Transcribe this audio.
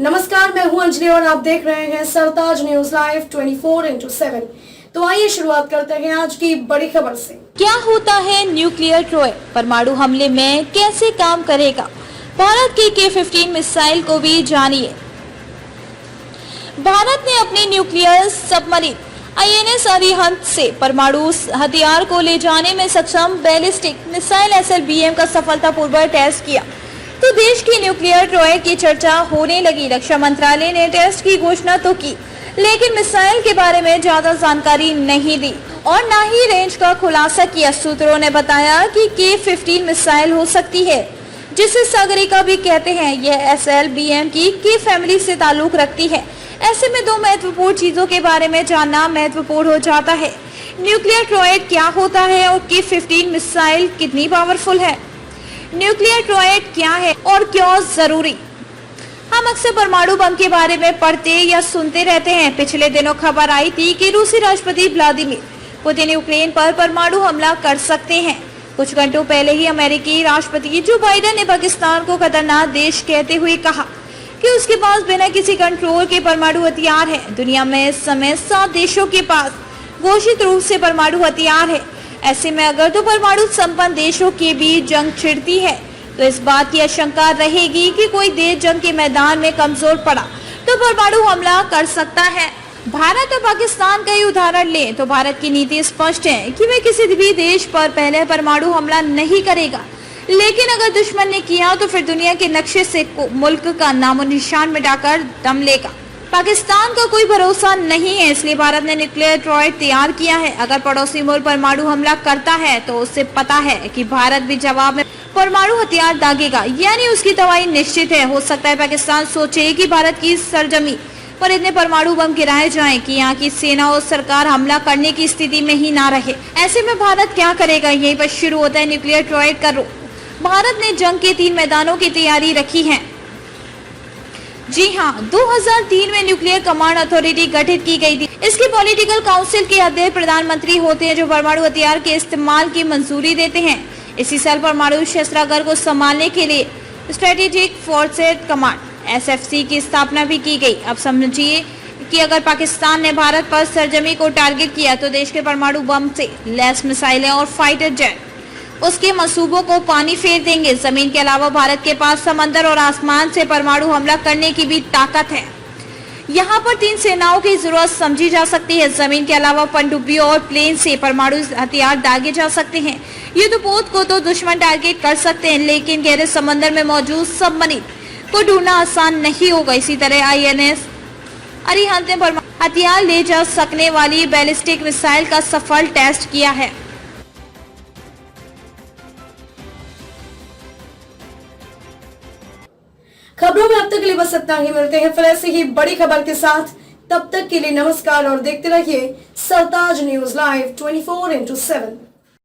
नमस्कार, मैं हूं अंजलि और आप देख रहे हैं सरताज न्यूज लाइव 24/7। तो आइए शुरुआत करते हैं आज की बड़ी खबर से। क्या होता है न्यूक्लियर ट्रॉय? परमाणु हमले में कैसे काम करेगा? भारत की K-15 मिसाइल को भी जानिए। भारत ने अपनी न्यूक्लियर सबमरीन INS अरिहंत से परमाणु हथियार को ले जाने में सक्षम बैलिस्टिक मिसाइल SLBM का सफलतापूर्वक टेस्ट किया तो देश की न्यूक्लियर ट्रॉय की चर्चा होने लगी। रक्षा मंत्रालय ने टेस्ट की घोषणा तो की, लेकिन मिसाइल के बारे में ज्यादा जानकारी नहीं दी और न ही रेंज का खुलासा किया। सूत्रों ने बताया कि K-15 मिसाइल हो सकती है, जिसे सागरिका भी कहते हैं। यह SLBM की K फैमिली से ताल्लुक रखती है। ऐसे में दो महत्वपूर्ण चीजों के बारे में जानना महत्वपूर्ण हो जाता है। न्यूक्लियर ट्रॉयड क्या होता है और K-15 मिसाइल कितनी पावरफुल है? न्यूक्लियर ट्रॉयड क्या है और क्यों जरूरी? हम अक्सर परमाणु बम के बारे में पढ़ते या सुनते रहते हैं। पिछले दिनों खबर आई थी कि रूसी राष्ट्रपति व्लादिमीर पुतिन यूक्रेन पर परमाणु हमला कर सकते हैं। कुछ घंटों पहले ही अमेरिकी राष्ट्रपति जो बाइडेन ने पाकिस्तान को खतरनाक देश कहते हुए कहा कि उसके पास बिना किसी कंट्रोल के परमाणु हथियार है। दुनिया में इस समय 7 देशों के पास घोषित रूप से परमाणु हथियार है। ऐसे में अगर तो परमाणु संपन्न देशों के बीच जंग छिड़ती है तो इस बात की आशंका रहेगी कि कोई देश जंग के मैदान में कमजोर पड़ा तो परमाणु हमला कर सकता है। भारत और पाकिस्तान का ही उदाहरण लें तो भारत की नीति स्पष्ट है कि वह किसी भी देश पर पहले परमाणु हमला नहीं करेगा, लेकिन अगर दुश्मन ने किया तो फिर दुनिया के नक्शे से मुल्क का नामो निशान मिटाकर दम लेगा। पाकिस्तान का कोई भरोसा नहीं है, इसलिए भारत ने न्यूक्लियर ट्रॉयड तैयार किया है। अगर पड़ोसी मुल्क परमाणु हमला करता है तो उसे पता है कि भारत भी जवाब में परमाणु हथियार दागेगा, यानी उसकी तबाही निश्चित है। हो सकता है पाकिस्तान सोचे कि भारत की सरजमी पर इतने परमाणु बम गिराए जाएं कि यहाँ की सेना और सरकार हमला करने की स्थिति में ही ना रहे। ऐसे में भारत क्या करेगा? यहीं पर शुरू होता है न्यूक्लियर ट्रॉयड का रोल। भारत ने जंग के 3 मैदानों की तैयारी रखी है। जी हाँ, 2003 में न्यूक्लियर कमांड अथॉरिटी गठित की गई थी। इसके पॉलिटिकल काउंसिल के अध्यक्ष प्रधानमंत्री होते हैं, जो परमाणु हथियार के इस्तेमाल की मंजूरी देते हैं। इसी साल परमाणु शस्त्रागार को संभालने के लिए स्ट्रेटेजिक फोर्सेस कमांड SFC की स्थापना भी की गई। अब समझिए कि अगर पाकिस्तान ने भारत पर सरजमी को टारगेट किया तो देश के परमाणु बम से लैस मिसाइलें और फाइटर जेट उसके मंसूबों को पानी फेर देंगे। जमीन के अलावा भारत के पास समंदर और आसमान से परमाणु हमला करने की भी ताकत है। यहाँ पर 3 सेनाओं की जरूरत समझी जा सकती है। जमीन के अलावा पनडुब्बियों और प्लेन से परमाणु हथियार दागे जा सकते हैं। युद्धपोत को तो दुश्मन टारगेट कर सकते हैं, लेकिन गहरे समंदर में मौजूद सबमरीन को ढूंढना आसान नहीं होगा। इसी तरह INS अरिहंत ने परमाणु हथियार ले जा सकने वाली बैलिस्टिक मिसाइल का सफल टेस्ट किया है। खबरों में अब तक के लिए बस इतना ही। मिलते हैं फिर ऐसे ही बड़ी खबर के साथ। तब तक के लिए नमस्कार और देखते रहिए सरताज न्यूज लाइव 24/7।